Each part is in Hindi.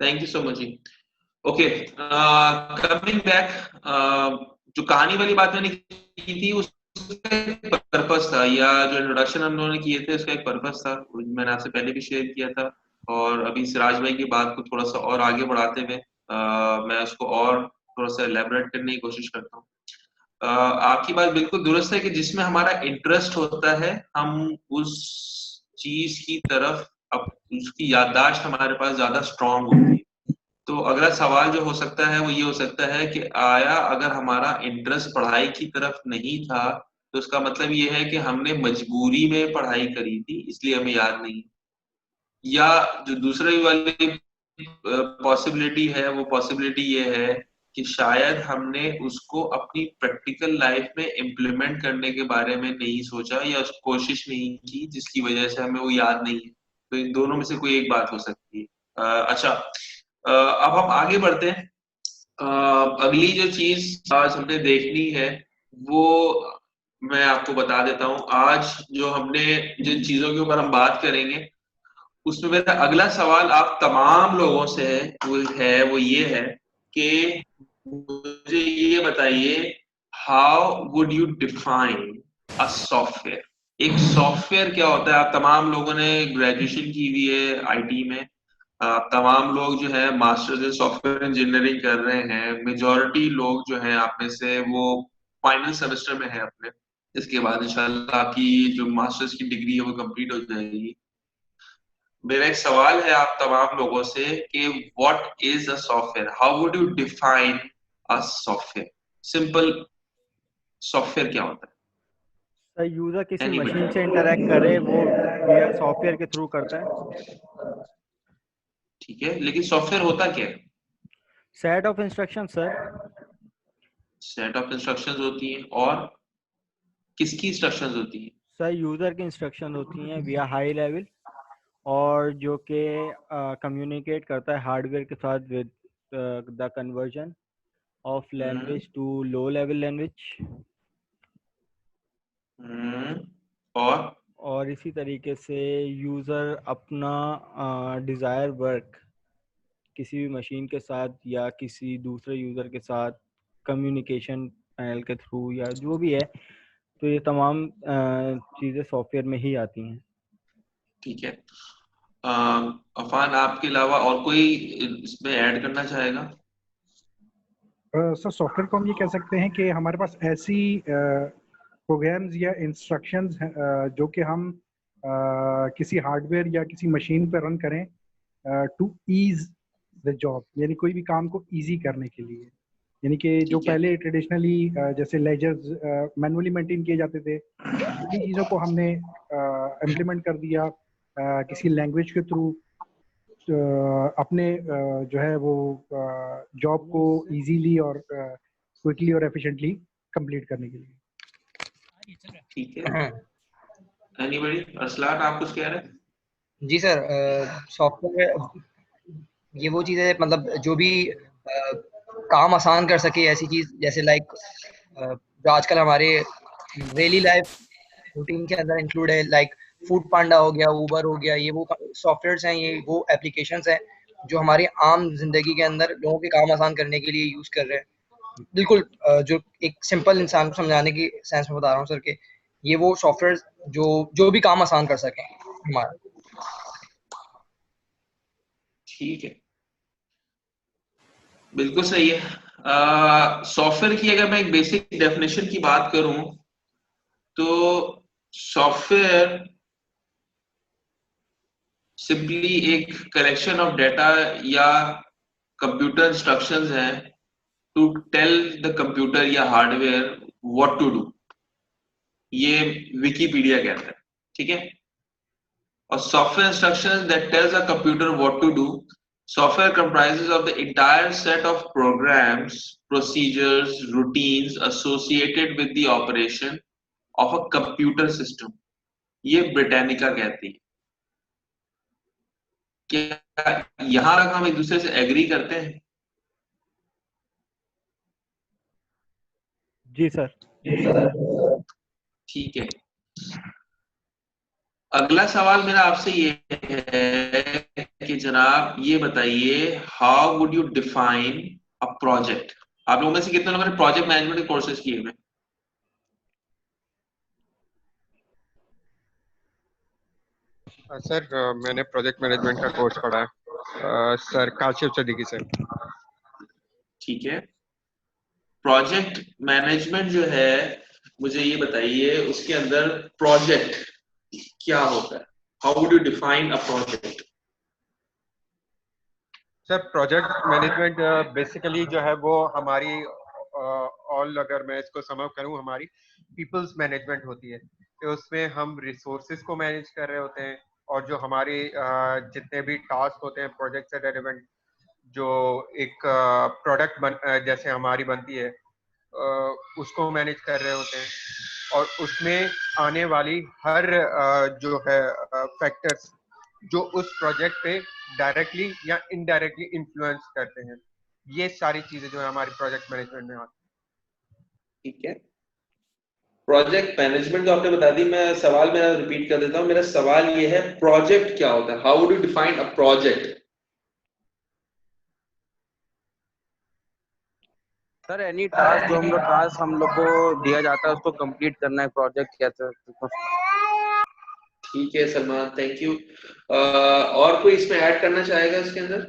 Thank you so much ji. Okay, coming back, जो कहानी वाली बात मैंने की थी उसका पर्पस था, या जो इंट्रोडक्शन हम लोगों ने किए थे उसका एक पर्पस था, मैंने आपसे पहले भी शेयर किया था। और अभी सिराज भाई की बात को थोड़ा सा और आगे बढ़ाते हुए मैं उसको और थोड़ा सा एलेबोरेट करने की कोशिश करता हूँ। आपकी बात बिल्कुल दुरुस्त है कि जिसमें हमारा इंटरेस्ट होता है हम उस चीज की तरफ, अब उसकी याददाश्त हमारे पास ज्यादा स्ट्रांग होती है। तो अगला सवाल जो हो सकता है वो ये हो सकता है कि आया अगर हमारा इंटरेस्ट पढ़ाई की तरफ नहीं था तो उसका मतलब ये है कि हमने मजबूरी में पढ़ाई करी थी इसलिए हमें याद नहीं, या जो दूसरी वाली पॉसिबिलिटी है वो पॉसिबिलिटी ये है कि शायद हमने उसको अपनी प्रैक्टिकल लाइफ में इम्प्लीमेंट करने के बारे में नहीं सोचा या उस कोशिश नहीं की जिसकी वजह से हमें वो याद नहीं है। तो इन दोनों में से कोई एक बात हो सकती है। अच्छा, अब हम आगे बढ़ते हैं। अगली जो चीज आज हमने देखनी है वो मैं आपको बता देता हूँ। आज जो हमने जिन चीजों के ऊपर हम बात करेंगे उसमें मेरा अगला सवाल आप तमाम लोगों से वो ये है कि मुझे ये बताइए, how would you define a software. एक सॉफ्टवेयर क्या होता है? आप तमाम लोगों ने ग्रेजुएशन की हुई है आईटी में, आप तमाम लोग जो है मास्टर्स इन सॉफ्टवेयर इंजीनियरिंग कर रहे हैं, मेजॉरिटी लोग जो हैं आप में से वो फाइनल सेमेस्टर में है अपने। इसके बाद इंशाल्लाह आपकी जो मास्टर्स की डिग्री है वो कंप्लीट हो जाएगी। मेरा एक सवाल है आप तमाम लोगों से कि what is a software, how would you define a software. Simple, software क्या होता सर यूजर है? किसी एनीबडी? मशीन से इंटरेक्ट करे वो via सॉफ्टवेयर के थ्रू करता है। ठीक है, लेकिन सॉफ्टवेयर होता क्या है? Set of instruction sir. Set of instructions होती हैं, और किसकी इंस्ट्रक्शंस होती हैं? सर यूजर की इंस्ट्रक्शन होती हैं via हाई लेवल, और जो कि कम्युनिकेट करता है हार्डवेयर के साथ with the conversion of hmm. Language to low level language. Hmm. और और इसी तरीके से यूज़र अपना डिज़ायर वर्क किसी भी मशीन के साथ या किसी दूसरे यूज़र के साथ कम्युनिकेशन पैनल के थ्रू या जो भी है, तो ये तमाम चीज़ें सॉफ्टवेयर में ही आती हैं। ठीक है, अफान आपके अलावा और कोई इसमें ऐड करना चाहेगा? सर सॉफ्टवेयर को हम ये कह सकते हैं कि हमारे पास ऐसी प्रोग्राम्स या इंस्ट्रक्शंस जो कि हम किसी हार्डवेयर या किसी मशीन पर रन करें टू ईज द जॉब, यानी कोई भी काम को इजी करने के लिए। यानी कि जो ठीक है। पहले ट्रेडिशनली जैसे लेजर्स मैनुअली मेंटेन किए जाते थे, उन्हीं चीज़ों को हमने इम्प्लीमेंट कर दिया किसी लैंग्वेज के थ्रू अपने जो है वो जॉब को इजीली और क्विकली और एफिशिएंटली कंप्लीट करने के लिए। ठीक है, एनीबडी? अरसलान आप कुछ कह रहे हैं? जी सर, सॉफ्टवेयर ये वो चीज़ है, मतलब जो भी काम आसान कर सके, ऐसी चीज़ जैसे लाइक जो आजकल हमारे डेली लाइफ रूटीन के अंदर इंक्लूड है, लाइक फूड पांडा हो गया, उबर हो गया, ये वो सॉफ्टवेयर्स हैं, ये वो एप्लीकेशंस हैं जो हमारी आम जिंदगी के अंदर लोगों के काम आसान करने के लिए यूज कर रहे हैं। बिल्कुल जो एक सिंपल इंसान को समझाने की सेंस में बता रहा हूँ सर कि ये वो सॉफ्टवेयर जो जो भी काम आसान कर सकें हमारा। ठीक है, बिल्कुल सही है। सॉफ्टवेयर की अगर मैं एक बेसिक डेफिनेशन की बात करूं तो सॉफ्टवेयर सिंपली एक कलेक्शन ऑफ डेटा या कंप्यूटर इंस्ट्रक्शंस हैं टू टेल द कंप्यूटर या हार्डवेयर व्हाट टू डू। ये विकिपीडिया कहता है, ठीक है। और software instructions that tells a computer what to do. Software comprises of the entire set of programs, procedures, routines associated with the operation of a computer system. ये ब्रिटानिका कहती है। क्या यहां तक हम एक दूसरे से एग्री करते हैं? जी सर। ठीक है, अगला सवाल मेरा आपसे ये है कि जनाब ये बताइए, how would you define a project? आप लोगों में से कितने लोगों ने प्रोजेक्ट मैनेजमेंट के कोर्सेज किए हुए? सर मैंने प्रोजेक्ट मैनेजमेंट का कोर्स पढ़ा है सर काशिफ सिद्दीकी से। ठीक है, प्रोजेक्ट मैनेजमेंट जो है, मुझे ये बताइए उसके अंदर प्रोजेक्ट क्या होता है? How would you define a project? Sir project management basically जो है वो हमारी अगर मैं इसको समझ करूं, हमारी पीपल्स मैनेजमेंट होती है। तो उसमें हम रिसोर्सेज को मैनेज कर रहे होते हैं, और जो हमारे जितने भी टास्क होते हैं प्रोजेक्ट से रेलेवेंट, जो एक प्रोडक्ट जैसे हमारी बनती है उसको मैनेज कर रहे होते हैं, और उसमें आने वाली हर जो है फैक्टर्स जो उस प्रोजेक्ट पे डायरेक्टली या इनडायरेक्टली इन्फ्लुएंस करते हैं, ये सारी चीजें जो है हमारी प्रोजेक्ट मैनेजमेंट में आती ठीक है, प्रोजेक्ट मैनेजमेंट तो आपने बता दी। मैं सवाल मेरा रिपीट कर देता हूँ। मेरा सवाल ये है, प्रोजेक्ट क्या होता है? How would you define a project? Sir any task जो हम लोग को दिया जाता है उसको कंप्लीट करना है, प्रोजेक्ट कहते हैं। ठीक है सलमान, थैंक यू। और कोई इसमें ऐड करना चाहेगा इसके अंदर?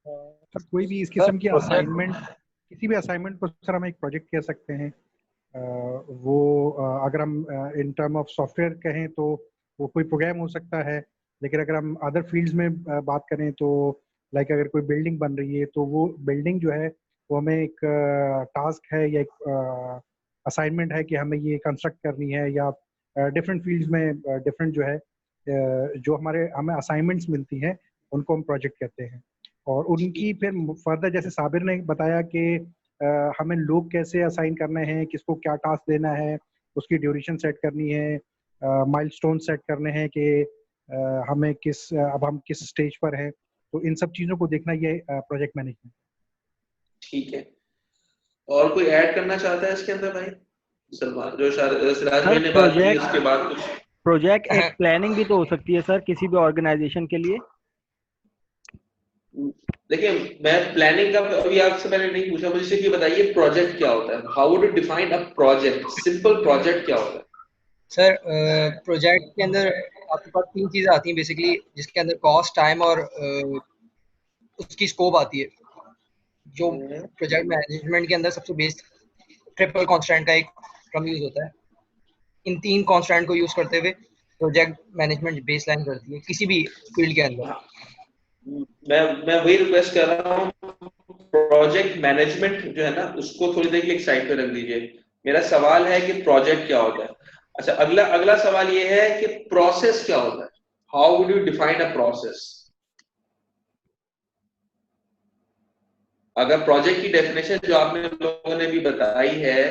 सर कोई भी इस किस्म की असाइनमेंट, किसी भी असाइनमेंट को सर हम एक प्रोजेक्ट कह सकते हैं। वो अगर हम इन टर्म ऑफ सॉफ्टवेयर कहें तो वो कोई प्रोग्राम हो सकता है, लेकिन अगर हम अदर फील्ड्स में बात करें तो लाइक अगर कोई बिल्डिंग बन रही है तो वो बिल्डिंग जो है वो हमें एक टास्क है या एक असाइनमेंट है कि हमें ये कंस्ट्रक्ट करनी है, या डिफरेंट फील्ड्स में डिफरेंट जो है जो हमें असाइनमेंट्स मिलती हैं उनको हम प्रोजेक्ट कहते हैं। और उनकी फिर फर्दर जैसे साबिर ने बताया कि हमें लोग कैसे असाइन करने हैं, किसको क्या टास्क देना है, उसकी ड्यूरेशन सेट करनी है, माइलस्टोन सेट करने हैं कि हमें अब हम किस स्टेज पर हैं, तो इन सब चीज़ों को देखना ये प्रोजेक्ट मैनेजमेंट। ठीक है, और कोई ऐड करना चाहता है इसके अंदर भाई? सलमान, जो सिराज भाई ने बात की उसके बाद कुछ? प्रोजेक्ट एक प्लानिंग भी तो हो सकती है सर किसी भी ऑर्गेनाइजेशन के लिए। देखिए, मैं प्लानिंग का अभी आपसे पहले नहीं पूछा, मुझे सिर्फ ये बताइए प्रोजेक्ट क्या होता है? How would you define a project? Simple project क्या होता है? सर प्रोजेक्ट के अंदर आपके पास 3 चीज़ें आती हैं बेसिकली, जिसके अंदर कॉस्ट, टाइम और उसकी स्कोप आती है। जो प्रोजेक्ट मैनेजमेंट के अंदर सबसे बेस्ट ट्रिपल कांस्टेंट का एक टर्म यूज होता है। इन 3 कांस्टेंट को यूज करते हुए प्रोजेक्ट मैनेजमेंट बेसलाइन करती है किसी भी फील्ड के अंदर। मैं वही रिक्वेस्ट कर रहा हूँ, प्रोजेक्ट मैनेजमेंट जो है ना उसको थोड़ी देर के लिए एक साइड पे रख दीजिए। मेरा सवाल है कि प्रोजेक्ट क्या होता है। अच्छा, अगला सवाल ये है कि प्रोसेस क्या होता है? How would you define a process? अगर प्रोजेक्ट की डेफिनेशन जो आपने लोगों ने भी बताई है,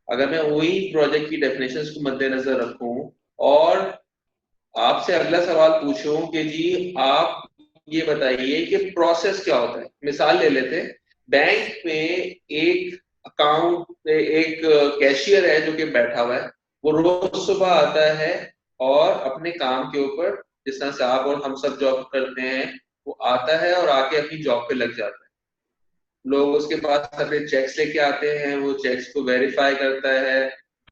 अगर मैं वही प्रोजेक्ट की डेफिनेशंस को मद्देनजर रखूं और आपसे अगला सवाल पूछूं कि जी आप ये बताइए कि प्रोसेस क्या होता है। मिसाल ले लेते हैं, बैंक में एक अकाउंट पे एक कैशियर है जो कि बैठा हुआ है। वो रोज सुबह आता है और अपने काम के ऊपर, जिस तरह से आप और हम सब जॉब करते हैं, वो आता है और आके अपनी जॉब पे लग जाता है। लोग उसके पास अपने चेक्स लेके आते हैं, वो चेक्स को वेरीफाई करता है।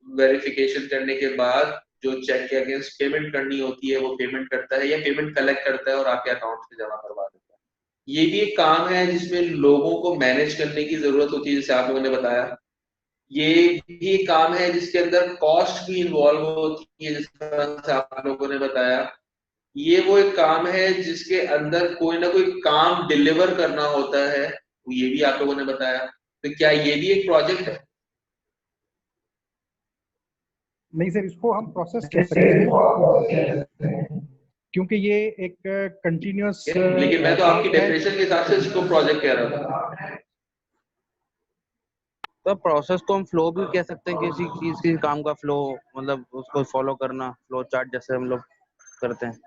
वेरिफिकेशन करने के बाद जो चेक के अगेंस्ट पेमेंट करनी होती है वो पेमेंट करता है या पेमेंट कलेक्ट करता है और आपके अकाउंट में जमा करवा देता है। ये भी एक काम है जिसमें लोगों को मैनेज करने की जरूरत होती है, जैसे आप लोगों ने बताया। ये भी एक काम है जिसके अंदर कॉस्ट भी इन्वॉल्व होती है, जिस तरह से आप लोगों ने बताया। ये वो एक काम है जिसके अंदर कोई ना कोई काम डिलीवर करना होता है, ये भी आप लोगों ने बताया। तो क्या ये भी एक प्रोजेक्ट है? नहीं सर, इसको हम प्रोसेस कह सकते हैं क्योंकि ये एक कंटिन्यूअस। लेकिन मैं तो आपकी डेफिनेशन के हिसाब से इसको प्रोजेक्ट कह रहा था। तो प्रोसेस को हम फ्लो भी कह सकते हैं, किसी किसी काम का फ्लो, मतलब उसको फॉलो करना, फ्लो चार्ट जैसे हम लोग करते हैं।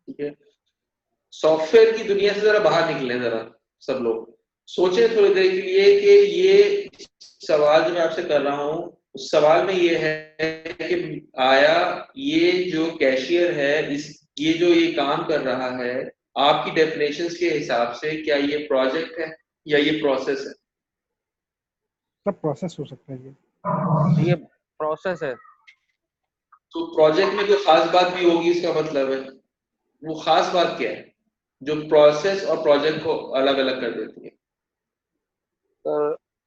ठीक है, सॉफ्टवेयर की दुनिया से जरा बाहर निकले, जरा सब लोग सोचे थोड़ी देर के लिए कि ये सवाल जो मैं आपसे कर रहा हूँ उस सवाल में ये है कि आया ये कैशियर है ये काम कर रहा है, आपकी डेफिनेशंस के हिसाब से क्या ये प्रोजेक्ट है या ये प्रोसेस है? सब प्रोसेस हो सकता है ये प्रोसेस है। तो प्रोजेक्ट में कोई खास बात भी होगी, इसका मतलब है वो खास बात क्या है जो प्रोसेस और प्रोजेक्ट को अलग अलग कर देती है?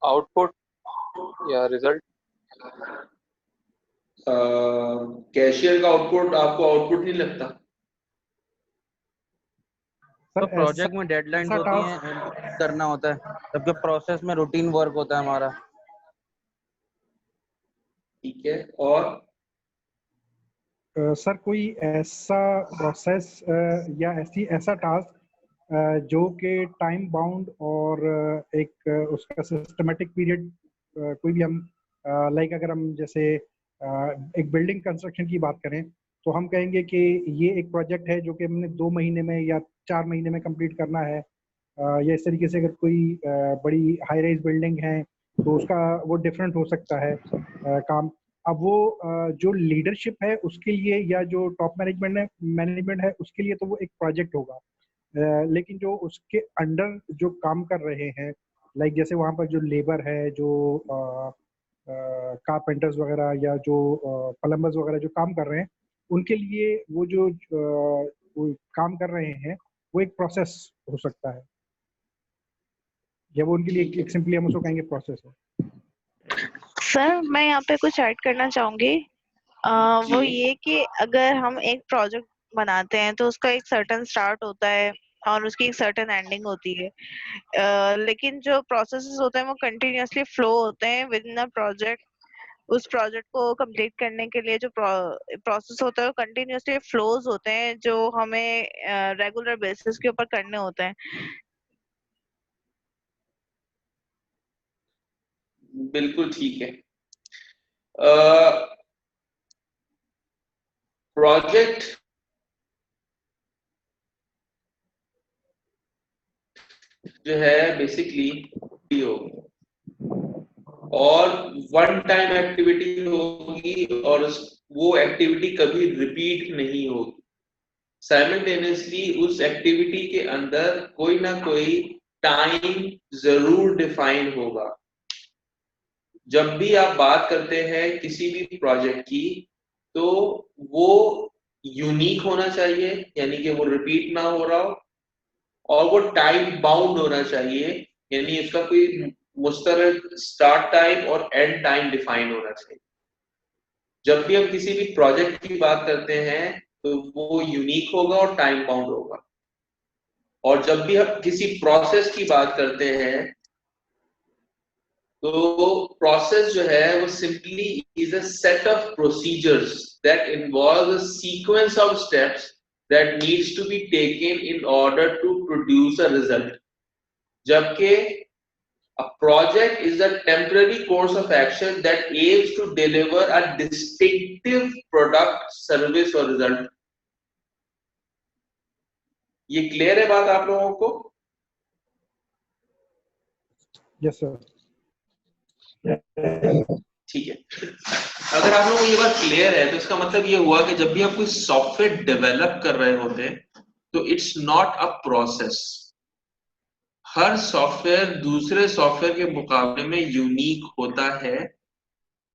आउटपुट या रिजल्ट। कैशियर का आउटपुट आपको आउटपुट नहीं लगता? तो प्रोजेक्ट में डेडलाइंस होती हैं, implement करना होता है, जबकि प्रोसेस में रूटीन वर्क होता है हमारा। ठीक है, और सर कोई ऐसा प्रोसेस या ऐसा टास्क जो कि टाइम बाउंड और एक उसका सिस्टमेटिक पीरियड कोई भी हम लाइक अगर हम जैसे एक बिल्डिंग कंस्ट्रक्शन की बात करें तो हम कहेंगे कि ये एक प्रोजेक्ट है जो कि हमने 2 महीने में या 4 महीने में कंप्लीट करना है, या इस तरीके से अगर कोई बड़ी हाई राइज बिल्डिंग है तो उसका वो डिफरेंट हो सकता है काम। अब वो जो लीडरशिप है उसके लिए या जो टॉप मैनेजमेंट है उसके लिए तो वो एक प्रोजेक्ट होगा, लेकिन जो उसके अंडर जो काम कर रहे हैं लाइक जैसे वहाँ पर जो लेबर है, जो कारपेंटर्स वगैरह या जो प्लम्बर्स वगैरह जो काम कर रहे हैं उनके लिए वो जो वो काम कर रहे हैं वो एक प्रोसेस हो सकता है, या वो उनके लिए एक सिंपली हम उसको कहेंगे प्रोसेस है। सर मैं यहाँ पे कुछ ऐड करना चाहूंगी। वो ये कि अगर हम एक प्रोजेक्ट बनाते हैं तो उसका एक सर्टेन स्टार्ट होता है और उसकी एक सर्टेन एंडिंग होती है, लेकिन जो प्रोसेसेस होते हैं वो कंटिन्यूअसली फ्लो होते हैं विद इन अ प्रोजेक्ट। उस प्रोजेक्ट को कंप्लीट करने के लिए जो प्रोसेस होता है वो कंटिन्यूअसली फ्लोज होते हैं जो हमें रेगुलर बेसिस के ऊपर करने होते हैं। बिल्कुल ठीक है। प्रोजेक्ट जो है बेसिकली होगी और वन टाइम एक्टिविटी होगी और वो एक्टिविटी कभी रिपीट नहीं होगी। साइमल्टेनियसली उस एक्टिविटी के अंदर कोई ना कोई टाइम जरूर डिफाइन होगा। जब भी आप बात करते हैं किसी भी प्रोजेक्ट की तो वो यूनिक होना चाहिए, यानी कि वो रिपीट ना हो रहा हो, और वो टाइम बाउंड होना चाहिए, यानी उसका कोई मुस्तरद स्टार्ट टाइम और एंड टाइम डिफाइन होना चाहिए। जब भी हम किसी भी प्रोजेक्ट की बात करते हैं तो वो यूनिक होगा और टाइम बाउंड होगा। और जब भी हम किसी प्रोसेस की बात करते हैं तो प्रोसेस जो है वो simply is a set of procedures that involve a sequence of steps that needs to be taken in order to produce a result. जबकि a project is a temporary course of action that aims to deliver a distinctive product, service or result. ये क्लियर है बात आप लोगों को? Yes sir. ठीक है, अगर आप लोगों को ये बात क्लियर है तो इसका मतलब ये हुआ कि जब भी आप कोई सॉफ्टवेयर डेवलप कर रहे होते हैं तो it's not a process. Her software दूसरे सॉफ्टवेयर के मुकाबले में यूनिक होता है।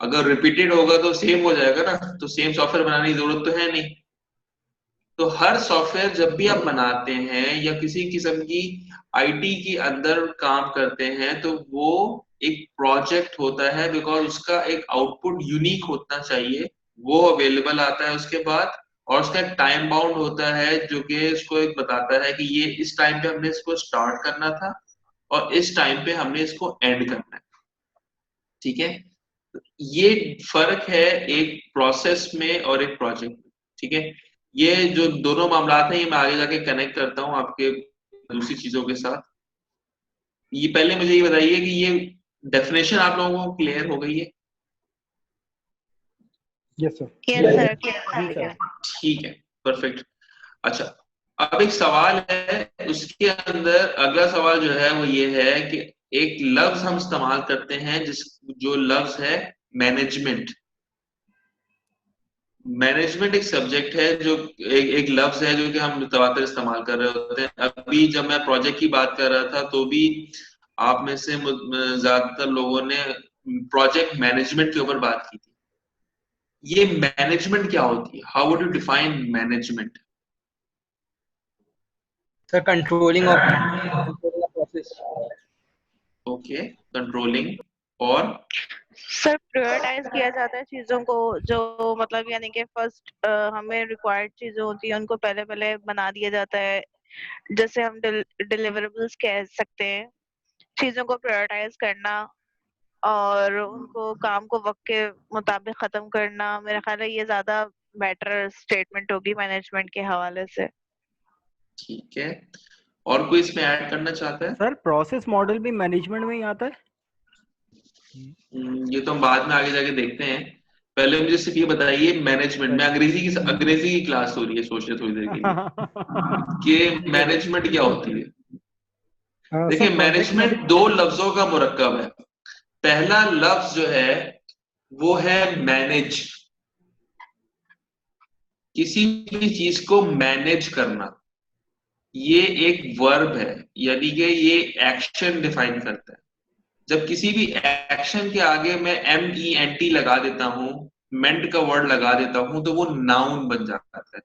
अगर रिपीटेड होगा तो सेम हो जाएगा ना, तो सेम सॉफ्टवेयर बनाने की जरूरत तो है नहीं। तो हर सॉफ्टवेयर जब भी आप बनाते हैं या किसी किस्म की आईटी के अंदर काम करते हैं तो वो एक प्रोजेक्ट होता है, बिकॉज उसका एक आउटपुट यूनिक होना चाहिए, वो अवेलेबल आता है उसके बाद, और उसका एक टाइम बाउंड होता है जो कि इसको एक बताता है कि ये इस टाइम पे हमने इसको स्टार्ट करना था और इस टाइम पे हमने इसको एंड करना है। ठीक है, ये फर्क है एक प्रोसेस में और एक प्रोजेक्ट में। ठीक है, ये जो दोनों मामलात हैं ये मैं आगे जाके कनेक्ट करता हूँ आपके दूसरी चीजों के साथ। ये पहले मुझे ये बताइए कि ये डेफिनेशन आप लोगों को क्लियर हो गई है? Yes sir. Yes sir, clear. ठीक है, परफेक्ट। अच्छा, अब एक सवाल है, उसके अंदर अगला सवाल जो है वो ये है कि एक लफ्ज हम इस्तेमाल करते हैं जो लफ्ज है मैनेजमेंट। मैनेजमेंट एक सब्जेक्ट है जो एक लफ्ज है जो कि हम तवातर इस्तेमाल कर रहे होते हैं। अभी जब मैं प्रोजेक्ट की बात कर रहा था तो भी आप में से ज्यादातर लोगों ने प्रोजेक्ट मैनेजमेंट के ऊपर बात की थी। ये मैनेजमेंट क्या होती है? How would you define management? Sir controlling of process. Okay, controlling और सर प्रायोरिटाइज किया जाता है चीजों को, जो मतलब यानी कि फर्स्ट हमें रिक्वायर्ड चीजें होती हैं उनको पहले पहले बना दिया जाता है, जैसे हम डिलीवरेबल्स कह सकते हैं। चीजों को प्रायोरिटाइज करना और उनको काम को वक्त के मुताबिक खत्म करना, मेरा ख्याल है ये ज्यादा बेटर स्टेटमेंट होगी मैनेजमेंट के हवाले से। ठीक है, और कोई इसमें ऐड करना चाहता है? सर प्रोसेस मॉडल भी मैनेजमेंट में ही आता है? ये तो हम बाद में आगे जाके देखते हैं। पहले मुझे सिर्फ ये बताइए, मैनेजमेंट में अंग्रेजी की क्लास हो रही है, सोच रहे थोड़ी देर के लिए कि मैनेजमेंट क्या होती है। देखिए, सर मैनेजमेंट दो लफ्जों का मुरक्कब है। पहला लफ्ज जो है वो है मैनेज, किसी भी चीज को मैनेज करना। ये एक वर्ब है, यानी कि ये एक्शन डिफाइन करता है। जब किसी भी एक्शन के आगे मैं MENT लगा देता हूं, मेंट का वर्ड लगा देता हूं, तो वो नाउन बन जाता है।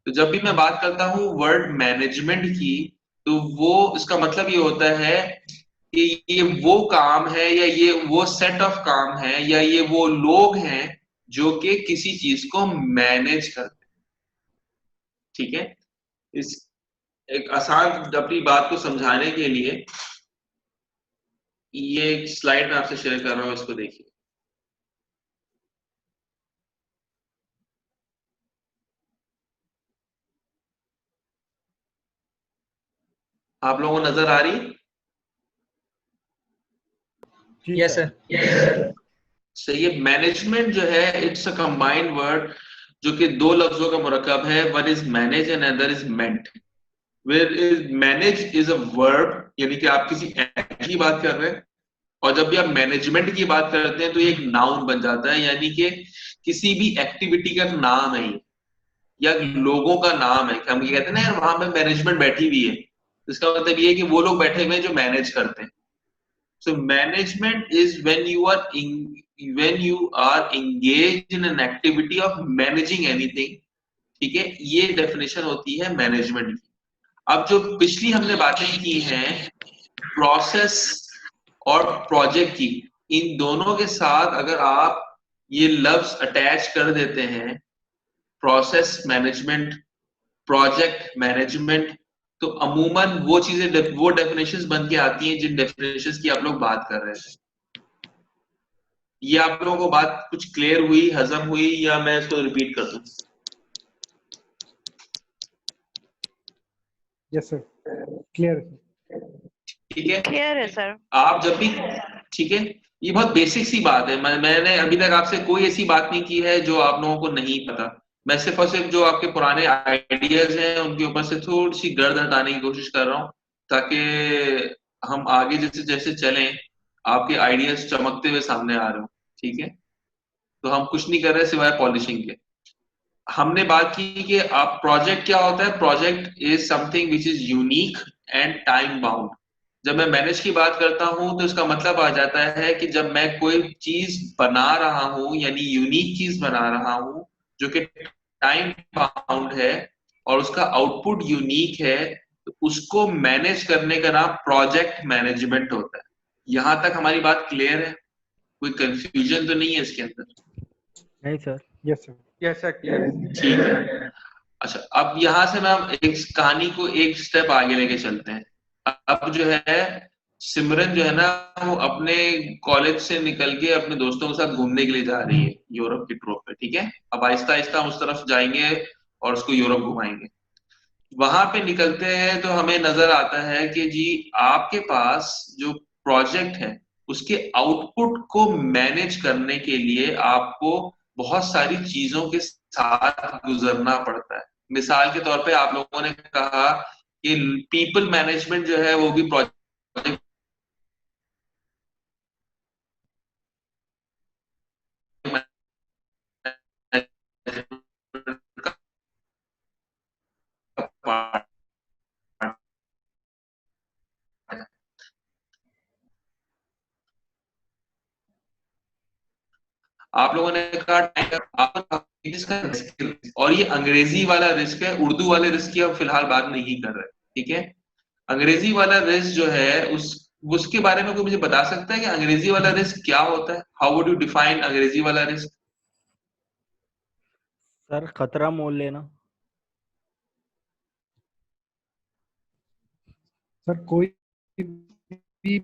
तो जब भी मैं बात करता हूं वर्ड मैनेजमेंट की, तो वो इसका मतलब ये होता है कि ये वो काम है या ये वो सेट ऑफ काम है या ये वो लोग हैं जो कि किसी चीज को मैनेज करते हैं। ठीक है, इस एक आसान अपनी बात को समझाने के लिए ये एक स्लाइड मैं आपसे शेयर कर रहा हूं, इसको देखिए। आप लोगों को नजर आ रही? Yes sir. सही है। मैनेजमेंट जो है इट्स अ कंबाइंड वर्ड जो कि दो लफ्जों का मुरक्कब है। One is manage and other is ment. Where is manage is a verb, यानी कि आप किसी एक्ट की बात कर रहे हैं, और जब भी आप मैनेजमेंट की बात करते हैं तो ये एक नाउन बन जाता है, यानी कि किसी भी एक्टिविटी का नाम है ये, या लोगों का नाम है। हम ये कहते हैं ना यार वहां पे मैनेजमेंट बैठी हुई है, तो इसका मतलब ये है कि वो लोग बैठे हुए हैं जो मैनेज करते हैं। So management is when you are engaged in an activity of managing anything। ठीक है, ये डेफिनेशन होती है मैनेजमेंट की। अब जो पिछली हमने बातें की हैं प्रोसेस और प्रोजेक्ट की, इन दोनों के साथ अगर आप ये लफ्ज अटैच कर देते हैं, प्रोसेस मैनेजमेंट, प्रोजेक्ट मैनेजमेंट, तो अमूमन वो चीजें वो डेफिनेशंस बन के आती हैं जिन डेफिनेशंस की आप लोग बात कर रहे थे। ये आप लोगों को बात कुछ क्लियर हुई, हजम हुई, या मैं इसको रिपीट कर दूं? Yes sir, clear. ठीक है, क्लियर है सर। आप जब भी, ठीक है, ये बहुत बेसिक सी बात है। मैंने अभी तक आपसे कोई ऐसी बात नहीं की है जो आप लोगों को नहीं पता। मैं सिर्फ और सिर्फ जो आपके पुराने आइडियाज हैं उनके ऊपर से थोड़ी सी गर्द हटाने की कोशिश कर रहा हूँ, ताकि हम आगे जैसे जैसे चलें आपके आइडियाज चमकते हुए सामने आ रहे हो। ठीक है, तो हम कुछ नहीं कर रहे सिवाय पॉलिशिंग के। हमने बात की कि आप प्रोजेक्ट क्या होता है। Project is something which is unique and time bound. जब मैं मैनेज की बात करता हूं तो इसका मतलब आ जाता है कि जब मैं कोई चीज बना रहा हूं, यानी यूनिक चीज बना रहा हूं जो कि टाइम बाउंड है और उसका आउटपुट यूनिक है, तो उसको मैनेज करने का नाम प्रोजेक्ट मैनेजमेंट होता है। यहां तक हमारी बात क्लियर है? कोई कंफ्यूजन तो नहीं है इसके अंदर? नहीं sir. Yes sir. Yes sir, clear. ठीक है। अच्छा, अब यहां से मैं एक कहानी को एक स्टेप आगे लेके चलते हैं। अब जो है सिमरन जो है ना, वो अपने कॉलेज से निकल के अपने दोस्तों के साथ घूमने के लिए जा रही है यूरोप की ट्रिप पे। ठीक है, अब आहिस्ता आहिस्ता हम उस तरफ जाएंगे और उसको यूरोप घुमाएंगे। वहां पे निकलते हैं तो हमें नजर आता है कि जी आपके पास जो प्रोजेक्ट है उसके आउटपुट को मैनेज करने के लिए आपको बहुत सारी चीजों के साथ गुजरना पड़ता है। मिसाल के तौर पे आप लोगों ने कहा कि पीपल मैनेजमेंट जो है वो भी प्रोजेक्ट आप लोगों ने कहा जिसका रिस्क, और ये अंग्रेजी वाला रिस्क है, उर्दू वाले रिस्क की हम फिलहाल बात नहीं कर रहे, ठीक है। अंग्रेजी वाला रिस्क जो है उसके बारे में कोई मुझे बता सकता है कि अंग्रेजी वाला रिस्क क्या होता है? हाउ वुड यू डिफाइन अंग्रेजी वाला रिस्क? सर खतरा मोल लेना। सर कोई भी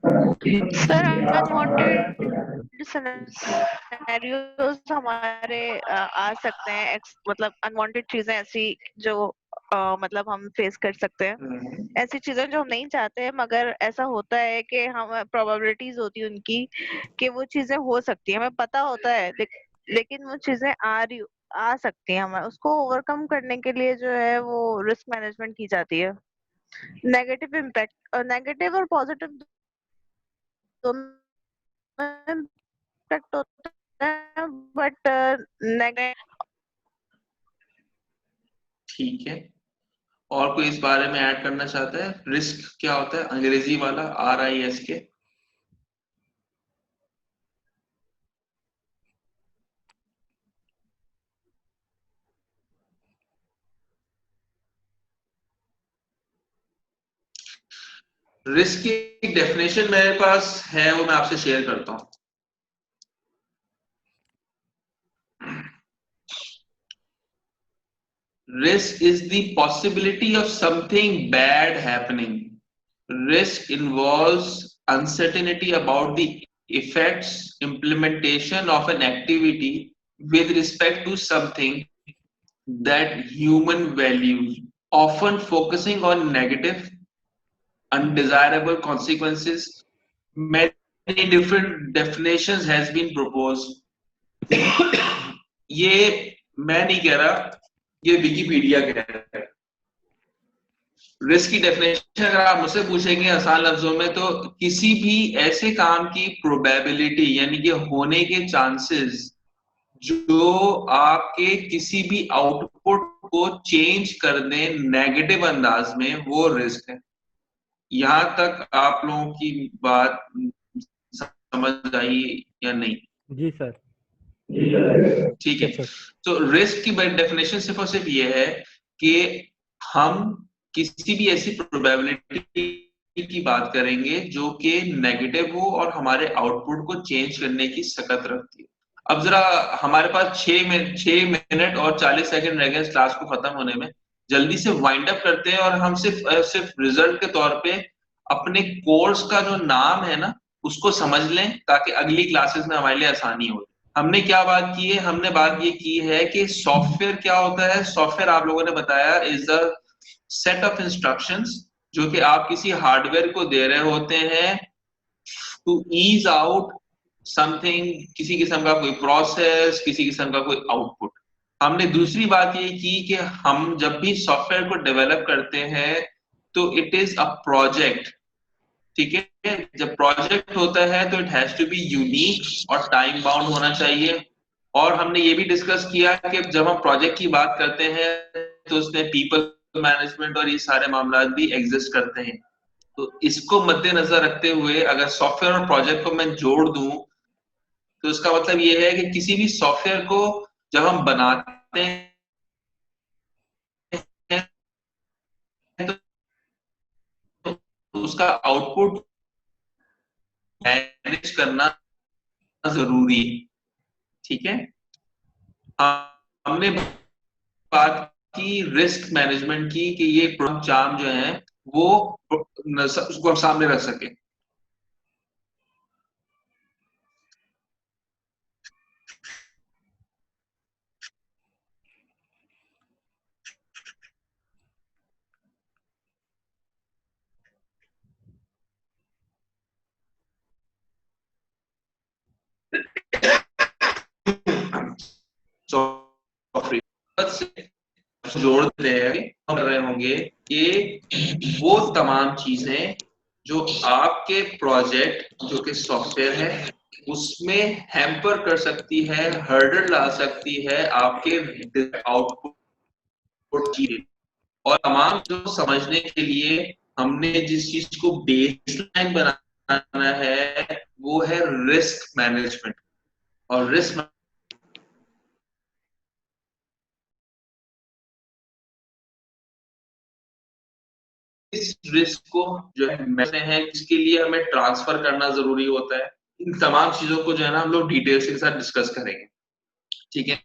सर अनवांटेड सिनेरियोज हमारे आ सकते हैं, मतलब अनवांटेड चीजें ऐसी जो मतलब हम फेस कर सकते हैं, ऐसी चीजें जो हम नहीं चाहते हैं, मगर ऐसा होता है कि हम प्रोबेबिलिटीज होती है उनकी कि वो चीजें हो सकती है, हमें पता होता है लेकिन वो चीजें आ सकती हैं। हमें उसको ओवरकम करने के लिए जो है वो रिस्क मैनेजमेंट की जाती है। नेगेटिव इम्पैक्ट, नेगेटिव और पॉजिटिव दोनों इम्पैक्ट होता है, बट ठीक है, और कोई इस बारे में ऐड करना चाहता है? रिस्क क्या होता है अंग्रेजी वाला, RISK? रिस्क की डेफिनेशन मेरे पास है, वो मैं आपसे शेयर करता हूं। Risk is the possibility of something bad happening. Risk involves uncertainty about the effects, implementation of an activity with respect to something that human values, often focusing on negative, undesirable consequences. Many different definitions has been proposed. ये मैं नहीं कह रहा, ये विकिपीडिया कह रहा है। रिस्क की डेफिनेशन अगर आप मुझसे पूछेंगे आसान लफ्जों में, तो किसी भी ऐसे काम की प्रोबेबिलिटी यानी कि होने के चांसेस जो आपके किसी भी आउटपुट को चेंज कर दे नेगेटिव अंदाज में, वो रिस्क है। यहां तक आप लोगों की बात समझ आई या नहीं? जी सर। ठीक है, तो रिस्क की डेफिनेशन सिर्फ और सिर्फ ये है कि हम किसी भी ऐसी प्रोबेबिलिटी की बात करेंगे जो कि नेगेटिव हो और हमारे आउटपुट को चेंज करने की सकत रखती है। अब जरा हमारे पास 6 मिनट और 40 सेकंड रह गए इस क्लास को खत्म होने में, जल्दी से वाइंड अप करते हैं और हम सिर्फ रिजल्ट के तौर पे अपने कोर्स का जो नाम है ना उसको समझ लें, ताकि अगली क्लासेस में हमारे लिए आसानी हो। हमने क्या बात की है? हमने बात ये की है कि सॉफ्टवेयर क्या होता है। सॉफ्टवेयर आप लोगों ने बताया is a set of instructions जो कि आप किसी हार्डवेयर को दे रहे होते हैं टू ईज आउट समथिंग, किसी किस्म का कोई प्रोसेस, किसी किस्म का कोई आउटपुट। हमने दूसरी बात ये की कि हम जब भी सॉफ्टवेयर को डेवलप करते हैं तो इट इज अ प्रोजेक्ट, ठीक है। जब प्रोजेक्ट होता है तो it has to be unique और टाइम बाउंड होना चाहिए। और हमने ये भी डिस्कस किया कि जब हम प्रोजेक्ट की बात करते हैं तो उसमें पीपल मैनेजमेंट और ये सारे मामला भी एग्जिस्ट करते हैं। तो इसको मद्देनजर रखते हुए अगर सॉफ्टवेयर और प्रोजेक्ट को मैं जोड़ दूं तो इसका मतलब ये है कि किसी भी सॉफ्टवेयर को जब हम बनाते हैं तो उसका आउटपुट मैनेज करना जरूरी है, ठीक है। हमने बात की रिस्क मैनेजमेंट की कि ये चार्म जो है वो उसको हम सामने रख सके। जोड़ रहे होंगे कि वो तमाम चीजें जो आपके प्रोजेक्ट जो कि सॉफ्टवेयर है उसमें हैम्पर कर सकती है, हर्डल ला सकती है आपके आउटपुट की। और तमाम जो समझने के लिए हमने जिस चीज को बेसलाइन बनाना है वो है रिस्क मैनेजमेंट। और रिस्क इस रिस्क को जो है मैंने है इसके लिए हमें ट्रांसफर करना जरूरी होता है। इन तमाम चीजों को जो है ना हम लोग डिटेल्स के साथ डिस्कस करेंगे, ठीक है।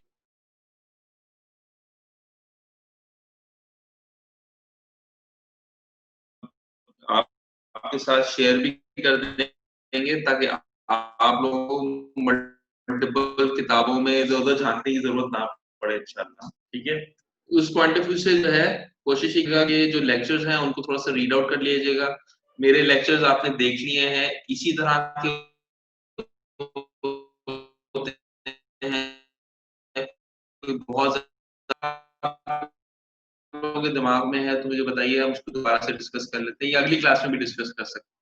आपके साथ शेयर भी कर देंगे ताकि आप लोगों को मल्टीपल किताबों में इधर उधर झांकने की जरूरत ना पड़े इंशाल्लाह, ठीक है। उस पॉइंट ऑफ व्यू से जो है कोशिश कीजिएगा कि जो लेक्चर्स हैं उनको थोड़ा सा रीड आउट कर लीजिएगा। मेरे लेक्चर्स आपने देख लिए हैं, इसी तरह के बहुत ज्यादा लोगों के दिमाग में है तो मुझे बताइए, हम उसको दोबारा से डिस्कस कर लेते हैं या अगली क्लास में भी डिस्कस कर सकते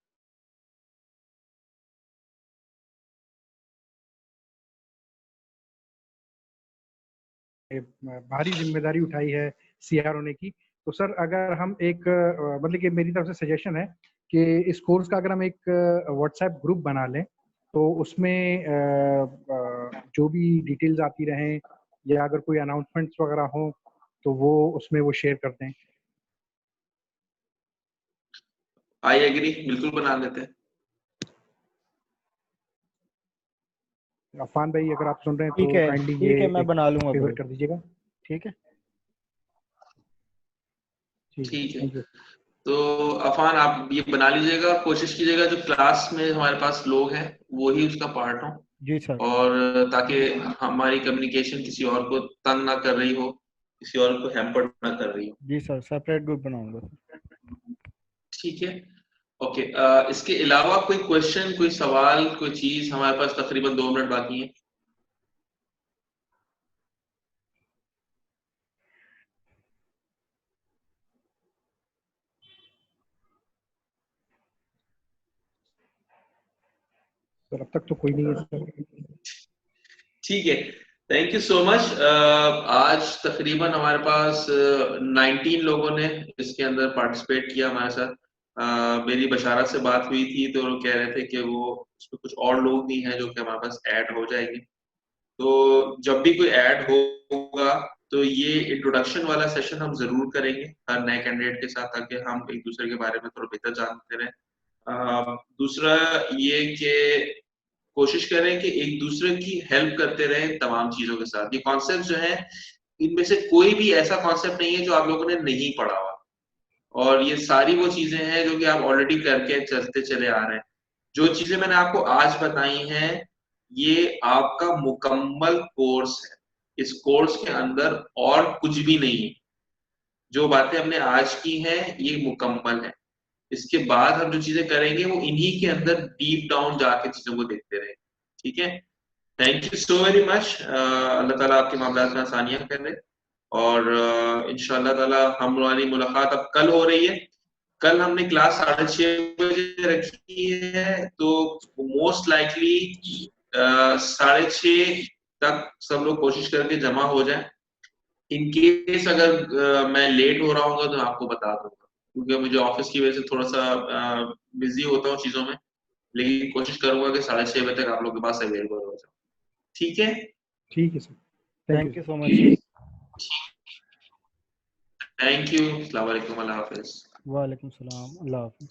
भारी जिम्मेदारी उठाई है सीआरओ ने की। तो सर अगर हम एक मतलब कि मेरी तरफ से सजेशन है कि इस कोर्स का अगर हम एक व्हाट्सएप ग्रुप बना लें तो उसमें जो भी डिटेल्स आती रहें या अगर कोई अनाउंसमेंट्स वगैरह हो तो वो उसमें वो शेयर कर दें। आई एग्री, बिल्कुल बना लेते हैं। अफान भाई अगर आप सुन रहे हैं ठीक तो है, काइंडली ठीक है, ये मैं बना लूंगा फेवर ग्रुप। कर दीजिएगा। ठीक है, ठीक है, थैंक यू। तो अफान आप ये बना लीजिएगा, कोशिश कीजिएगा जो क्लास में हमारे पास लोग हैं वो ही उसका पार्ट हो, जी सर। और ताकि हमारी कम्युनिकेशन किसी और को तंग ना कर रही हो, किसी और को हैम्पर ना कर रही हो। जी सर, सेपरेट ग्रुप बनाऊंगा सर। ठीक है, ओके। इसके अलावा कोई क्वेश्चन, कोई सवाल, कोई चीज? हमारे पास तकरीबन 2 मिनट बाकी है। सर अब तक तो कोई नहीं है सर। ठीक है, थैंक यू सो मच। आज तकरीबन हमारे पास 19 लोगों ने इसके अंदर पार्टिसिपेट किया हमारे साथ। मेरी बशारत से बात हुई थी तो वो कह रहे थे कि वो उसमें कुछ और लोग भी हैं जो कि हमारे पास ऐड हो जाएंगे। तो जब भी कोई ऐड होगा तो ये इंट्रोडक्शन वाला सेशन हम जरूर करेंगे हर नए कैंडिडेट के साथ, ताकि हम एक दूसरे के बारे में थोड़ा बेहतर जानते रहें। दूसरा ये कि कोशिश करें कि एक दूसरे की हेल्प करते रहें तमाम चीजों के साथ। ये कॉन्सेप्ट जो है इनमें से कोई भी ऐसा कॉन्सेप्ट नहीं है जो आप लोगों ने नहीं पढ़ा हुआ, और ये सारी वो चीजें हैं जो कि आप ऑलरेडी करके चलते चले आ रहे हैं। जो चीजें मैंने आपको आज बताई हैं ये आपका मुकम्मल कोर्स है। इस कोर्स के अंदर और कुछ भी नहीं है। जो बातें हमने आज की हैं ये मुकम्मल है। इसके बाद हम जो चीजें करेंगे वो इन्हीं के अंदर डीप डाउन जाके चीजों को देखते रहेंगे, ठीक है। Thank you so very much. अल्लाह ताला आपके मामला में आसानियां करे, और इंशाल्लाह ताला हमारी मुलाकात अब कल हो रही है। कल हमने क्लास 6:30 रखी है, तो मोस्ट लाइकली 6:30 तक सब लोग कोशिश करके जमा हो जाए। इन केस अगर मैं लेट हो रहा हूँ तो मैं आपको बता दूंगा, क्योंकि मुझे ऑफिस की वजह से थोड़ा सा बिजी होता हूँ चीजों में, लेकिन कोशिश करूंगा कि 6:30 बजे तक आप लोगों के पास अवेलेबल हो जाए, ठीक है। ठीक है sir, thank you so much sir. Thank you, अस्सलाम वालेकुम, अल्लाह हाफिज। वालेकुम सलाम, अल्लाह हाफिज।